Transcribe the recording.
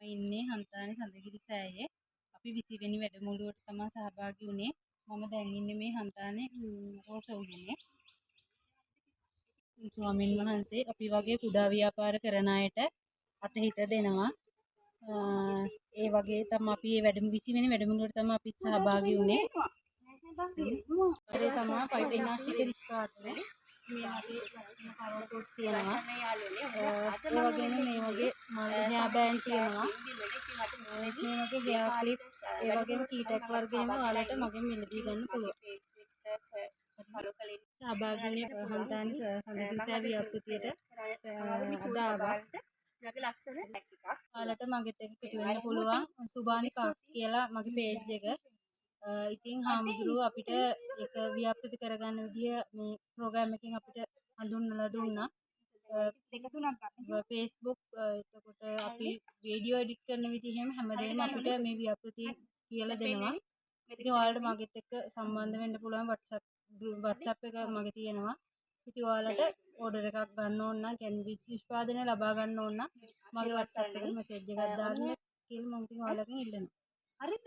ඉන්නේ හන්තානේ සඳගිරි සෑයේ අපි 20 වෙනි වැඩමුළුවට තමයි සහභාගී වුණේ. මම දැන් ඉන්නේ මේ හන්තානේ රෝස උයනේ. ස්වාමීන් වහන්සේ අපි වගේ කුඩා ව්‍යාපාර කරන අයට අතහිත දෙනවා. ඒ වගේ තමයි අපි මේ 20 වෙනි වැඩමුළුවට තමයි අපි සහභාගී වුණේ. ඒ තමයි පයිපිනාශික විස්වාදනේ. මේ වගේ ලස්සන කරවටුත් තියෙනවා. ඒ වගේම මේ වගේ හෙයා බෑන්ඩ් තියෙනවා. මේ වගේ හෙයා ක්ලිප් ඒ වගේම කීටැක් වර්ගයම ඔයාලට මගෙන් මිලදී ගන්න පුළුවන්. සහභාගී වෙන්නේ හන්තානි සඳකිරිසෑ ව්‍යාපෘතියට අදාවා. ඔයාලට මගෙත් එක්ක එකතු වෙන්න පුළුවන්. සුභානි කක් කියලා මගේ පේජ් එක. ඉතින් හාමුදුරුවෝ අපිට ඒක ව්‍යාපෘති කරගන්න විදිය මේ ප්‍රෝග්‍රෑම් එකකින් අපිට හඳුන්වලා දුන්නා. Facebook එතකොට අපි වීඩියෝ එඩිට් කරන විදිහෙම හැමදේම අපිට මේ ව්‍යාපෘති කියලා දෙනවා. ඉතින් ඔයාලට මගෙත් එක්ක සම්බන්ධ වෙන්න පුළුවන් WhatsApp එක මගේ තියෙනවා. ඉතින් ඔයාලට ඕඩර් එකක් ගන්න ඕන නම් කියන්නේ නිෂ්පාදනය ලබා ගන්න ඕන නම් මගේ WhatsApp එකට මෙසේජ් එකක් දාන්න කියලා මම ඉතින් ඔයාලගෙන් ඉල්ලනවා. හරිද?